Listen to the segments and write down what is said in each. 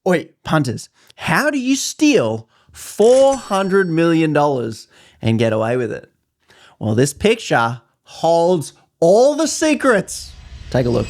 Wait, punters, how do you steal $400 million and get away with it? Well, this picture holds all the secrets. Take a look.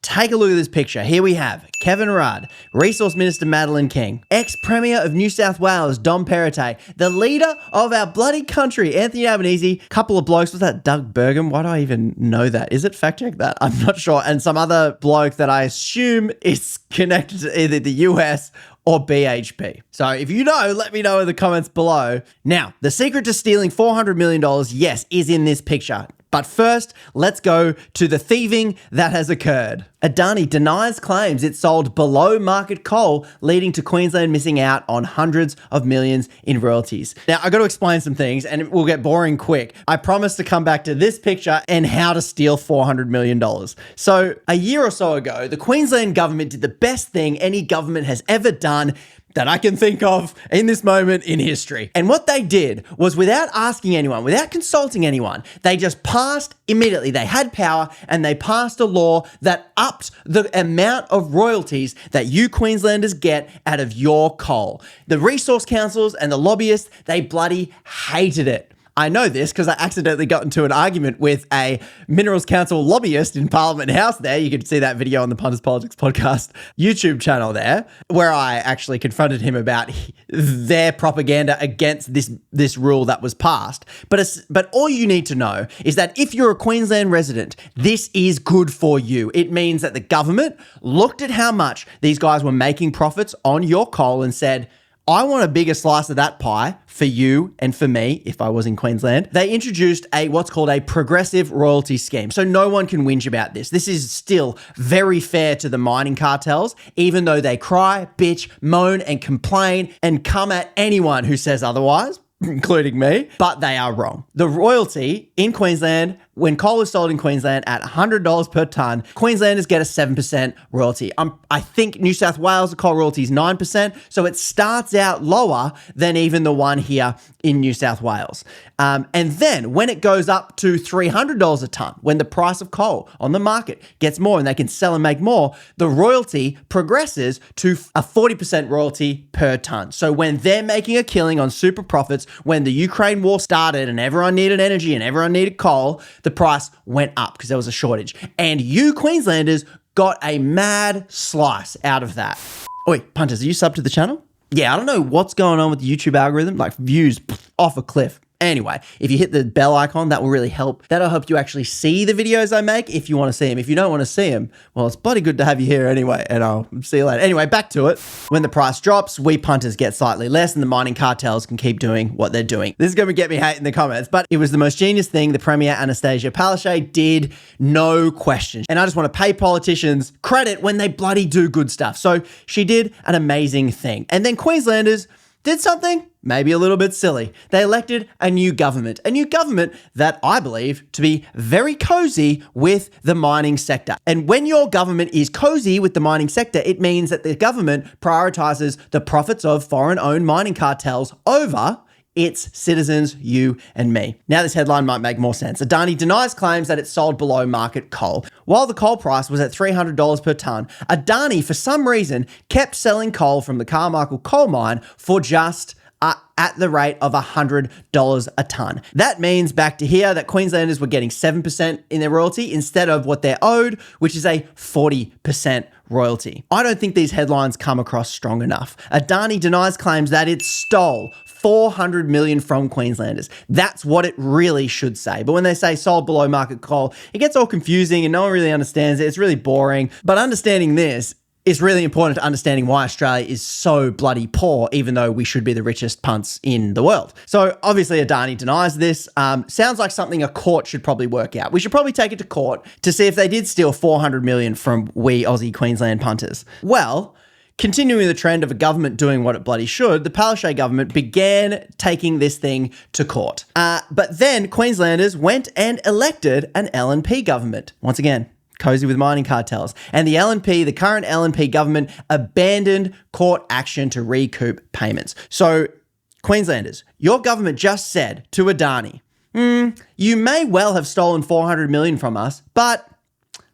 Take a look at this picture. Here we have Kevin Rudd, Resource Minister Madeleine King, ex-Premier of New South Wales Dom Perrottet, the leader of our bloody country, Anthony Albanese, couple of blokes, was that Doug Burgum? Why do I even know that? Is it? Fact check that. I'm not sure. And some other bloke that I assume is connected to either the US or BHP. So if you know, let me know in the comments below. Now, the secret to stealing $400 million, yes, is in this picture. But first, let's go to the thieving that has occurred. Adani denies claims it sold below market coal, leading to Queensland missing out on hundreds of millions in royalties. Now, I got to explain some things and it will get boring quick. I promise to come back to this picture and how to steal $400 million. So a year or so ago, the Queensland government did the best thing any government has ever done that I can think of in this moment in history. And what they did was, without asking anyone, without consulting anyone, they just passed immediately. They had power and they passed a law that upped the amount of royalties that you Queenslanders get out of your coal. The resource councils and the lobbyists, they bloody hated it. I know this because I accidentally got into an argument with a Minerals Council lobbyist in Parliament House there. You can see that video on the Punters Politics Podcast YouTube channel there, where I actually confronted him about their propaganda against this rule that was passed. But all you need to know is that if you're a Queensland resident, this is good for you. It means that the government looked at how much these guys were making profits on your coal and said, I want a bigger slice of that pie for you and for me if I was in Queensland. They introduced what's called a progressive royalty scheme. So no one can whinge about this. This is still very fair to the mining cartels, even though they cry, bitch, moan and complain and come at anyone who says otherwise, including me, but they are wrong. The royalty in Queensland, when coal is sold in Queensland at $100 per tonne, Queenslanders get a 7% royalty. I think New South Wales, the coal royalty is 9%, so it starts out lower than even the one here in New South Wales. And then when it goes up to $300 a tonne, when the price of coal on the market gets more and they can sell and make more, the royalty progresses to a 40% royalty per tonne. So when they're making a killing on super profits, when the Ukraine war started and everyone needed energy and everyone needed coal, the price went up because there was a shortage. And you Queenslanders got a mad slice out of that. Oi, punters, are you subbed to the channel? Yeah, I don't know what's going on with the YouTube algorithm, like views off a cliff. Anyway, if you hit the bell icon, that will really help. That'll help you actually see the videos I make if you want to see them. If you don't want to see them, well, it's bloody good to have you here anyway, and I'll see you later. Anyway, back to it. When the price drops, we punters get slightly less and the mining cartels can keep doing what they're doing. This is going to get me hate in the comments, but it was the most genius thing the Premier Anastasia Palaszczuk did, no question. And I just want to pay politicians credit when they bloody do good stuff. So she did an amazing thing. And then Queenslanders did something maybe a little bit silly. They elected a new government that I believe to be very cozy with the mining sector. And when your government is cozy with the mining sector, it means that the government prioritizes the profits of foreign-owned mining cartels over its citizens, you and me. Now this headline might make more sense. Adani denies claims that it sold below market coal. While the coal price was at $300 per tonne, Adani, for some reason, kept selling coal from the Carmichael coal mine for just at the rate of $100 a tonne. That means back to here that Queenslanders were getting 7% in their royalty instead of what they're owed, which is a 40% royalty. I don't think these headlines come across strong enough. Adani denies claims that it stole $400 million from Queenslanders. That's what it really should say. But when they say sold below market coal, it gets all confusing and no one really understands it. It's really boring. But understanding this is really important to understanding why Australia is so bloody poor, even though we should be the richest punts in the world. So obviously Adani denies this. Sounds like something a court should probably work out. We should probably take it to court to see if they did steal $400 million from we Aussie Queensland punters. Well, continuing the trend of a government doing what it bloody should, the Palaszczuk government began taking this thing to court. But then Queenslanders went and elected an LNP government. Once again, cozy with mining cartels. And the LNP, the current LNP government, abandoned court action to recoup payments. So Queenslanders, your government just said to Adani, You may well have stolen 400 million from us, but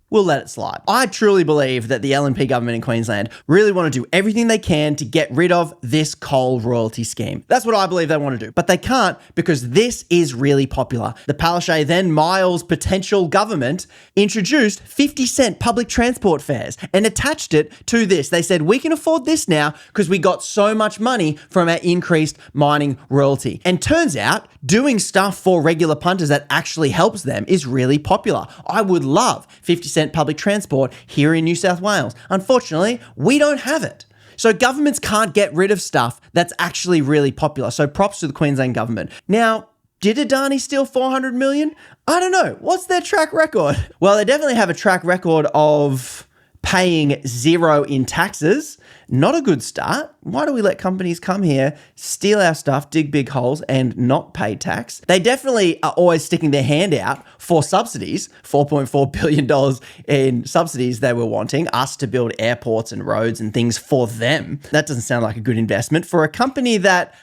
we'll let it slide. I truly believe that the LNP government in Queensland really want to do everything they can to get rid of this coal royalty scheme. That's what I believe they want to do, but they can't because this is really popular. The Palaszczuk, then Miles potential government, introduced 50-cent public transport fares and attached it to this. They said, we can afford this now because we got so much money from our increased mining royalty. And turns out doing stuff for regular punters that actually helps them is really popular. I would love 50-cent public transport here in New South Wales. Unfortunately, we don't have it. So governments can't get rid of stuff that's actually really popular. So props to the Queensland government. Now, did Adani steal 400 million? I don't know. What's their track record? Well, they definitely have a track record of paying zero in taxes. Not a good start. Why do we let companies come here, steal our stuff, dig big holes, and not pay tax? They definitely are always sticking their hand out for subsidies, $4.4 billion in subsidies they were wanting us to build airports and roads and things for them. That doesn't sound like a good investment for a company that,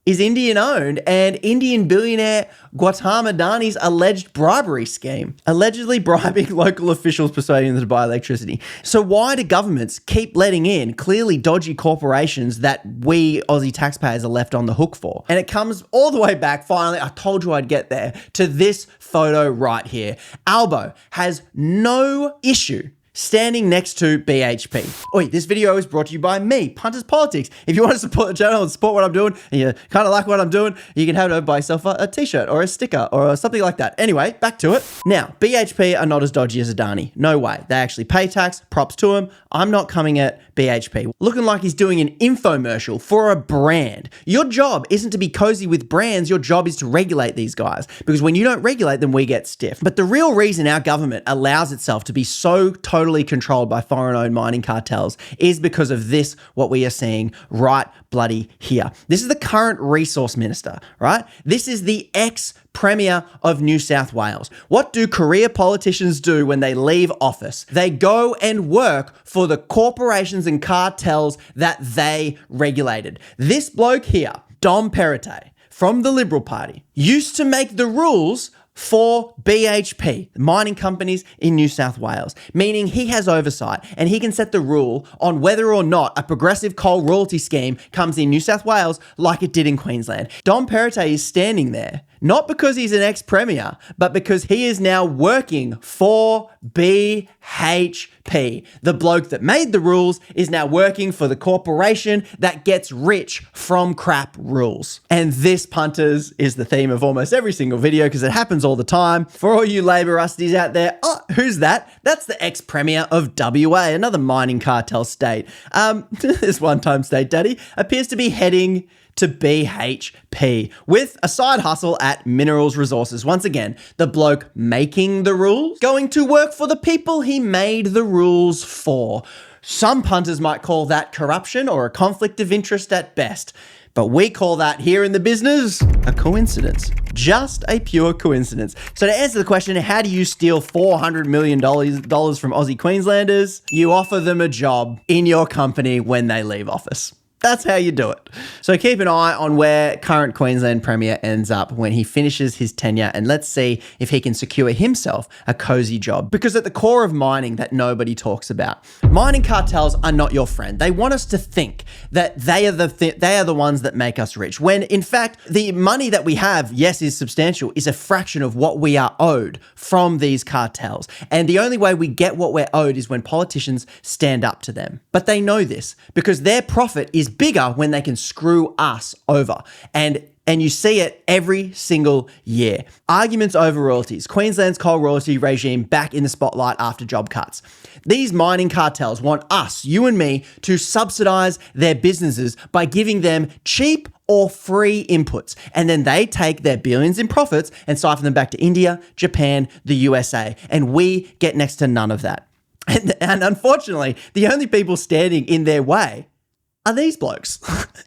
is Indian owned and Indian billionaire Gautam Adani's alleged bribery scheme, allegedly bribing local officials persuading them to buy electricity. So why do governments keep letting in clearly dodgy corporations that we Aussie taxpayers are left on the hook for? And it comes all the way back, finally, I told you I'd get there, to this photo right here. Albo has no issue standing next to BHP. Oi, this video is brought to you by me, Punters Politics. If you want to support the channel and support what I'm doing, and you kind of like what I'm doing, you can buy yourself a t-shirt or a sticker or something like that. Anyway, back to it. Now, BHP are not as dodgy as Adani. No way. They actually pay tax. Props to them. I'm not coming at BHP. Looking like he's doing an infomercial for a brand. Your job isn't to be cozy with brands. Your job is to regulate these guys. Because when you don't regulate them, we get stiff. But the real reason our government allows itself to be so totally controlled by foreign-owned mining cartels is because of this, what we are seeing right bloody here. This is the current resource minister, right? This is the ex-premier of New South Wales. What do career politicians do when they leave office? They go and work for the corporations and cartels that they regulated. This bloke here, Dom Perrottet, from the Liberal Party, used to make the rules for BHP, mining companies in New South Wales, meaning he has oversight and he can set the rule on whether or not a progressive coal royalty scheme comes in New South Wales like it did in Queensland. Dom Perrottet is standing there, not because he's an ex-premier, but because he is now working for BHP. The bloke that made the rules is now working for the corporation that gets rich from crap rules. And this, punters, is the theme of almost every single video because it happens all the time. For all you Labor rusties out there, who's that? That's the ex-premier of WA, another mining cartel state. This one-time state daddy appears to be heading to BHP with a side hustle at Minerals Resources. Once again, the bloke making the rules going to work for the people he made the rules for. Some punters might call that corruption or a conflict of interest at best. But we call that here in the business a coincidence. Just a pure coincidence. So to answer the question, how do you steal $400 million from Aussie Queenslanders? You offer them a job in your company when they leave office. That's how you do it. So keep an eye on where current Queensland Premier ends up when he finishes his tenure, and let's see if he can secure himself a cozy job. Because at the core of mining that nobody talks about, mining cartels are not your friend. They want us to think that they are the ones that make us rich, when in fact the money that we have, yes, is substantial, is a fraction of what we are owed from these cartels. And the only way we get what we're owed is when politicians stand up to them. But they know this because their profit is bigger when they can screw us over. And you see it every single year. Arguments over royalties. Queensland's coal royalty regime back in the spotlight after job cuts. These mining cartels want us, you and me, to subsidize their businesses by giving them cheap or free inputs. And then they take their billions in profits and siphon them back to India, Japan, the USA. And we get next to none of that. And unfortunately, the only people standing in their way are these blokes.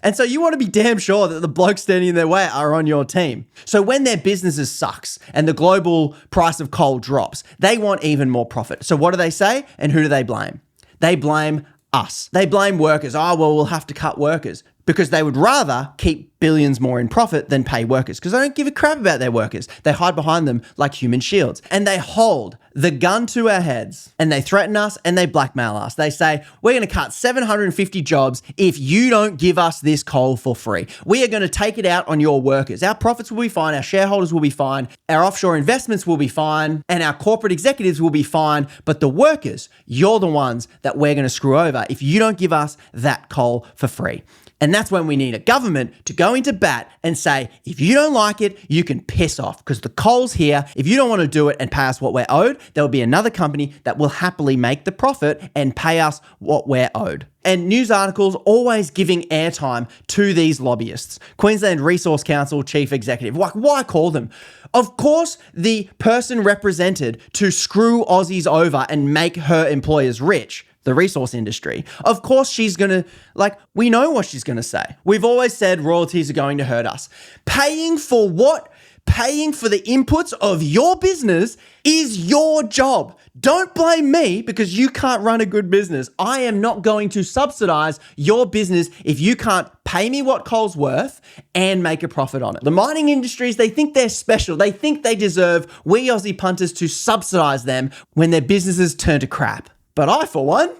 And so you want to be damn sure that the blokes standing in their way are on your team. So when their businesses sucks and the global price of coal drops, they want even more profit. So what do they say? And who do they blame? They blame us. They blame workers. Oh, well, we'll have to cut workers. because they would rather keep billions more in profit than pay workers because they don't give a crap about their workers. They hide behind them like human shields, and they hold the gun to our heads, and they threaten us and they blackmail us. They say, we're going to cut 750 jobs if you don't give us this coal for free. We are going to take it out on your workers. Our profits will be fine. Our shareholders will be fine. Our offshore investments will be fine. And our corporate executives will be fine. But the workers, you're the ones that we're going to screw over if you don't give us that coal for free. And that's when we need a government to go into bat and say, if you don't like it, you can piss off because the coal's here. If you don't want to do it and pay us what we're owed, there'll be another company that will happily make the profit and pay us what we're owed. And news articles always giving airtime to these lobbyists. Queensland Resource Council Chief Executive. Why call them? Of course, the person represented to screw Aussies over and make her employers rich, the resource industry. Of course, she's going to, we know what she's going to say. We've always said royalties are going to hurt us. Paying for what? Paying for the inputs of your business is your job. Don't blame me because you can't run a good business. I am not going to subsidize your business if you can't pay me what coal's worth and make a profit on it. The mining industries, they think they're special. They think they deserve we Aussie punters to subsidize them when their businesses turn to crap. But I, for one,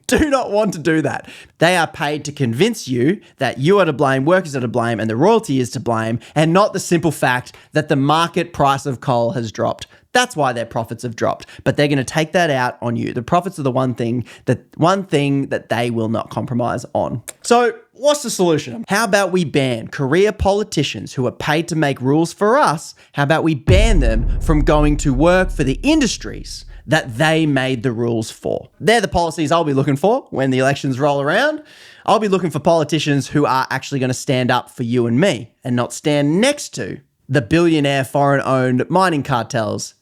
do not want to do that. They are paid to convince you that you are to blame, workers are to blame, and the royalty is to blame, and not the simple fact that the market price of coal has dropped. That's why their profits have dropped. But they're going to take that out on you. The profits are the one thing that they will not compromise on. So what's the solution? How about we ban career politicians who are paid to make rules for us? How about we ban them from going to work for the industries that they made the rules for? They're the policies I'll be looking for when the elections roll around. I'll be looking for politicians who are actually going to stand up for you and me and not stand next to the billionaire foreign-owned mining cartels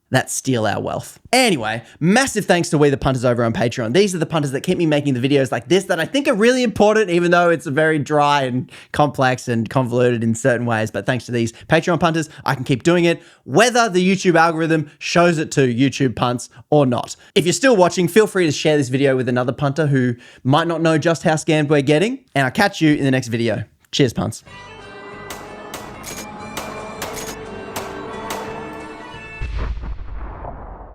that steal our wealth. Anyway, massive thanks to We the Punters over on Patreon. These are the punters that keep me making the videos like this that I think are really important, even though it's very dry and complex and convoluted in certain ways. But thanks to these Patreon punters, I can keep doing it, whether the YouTube algorithm shows it to YouTube punts or not. If you're still watching, feel free to share this video with another punter who might not know just how scammed we're getting. And I'll catch you in the next video. Cheers, punts.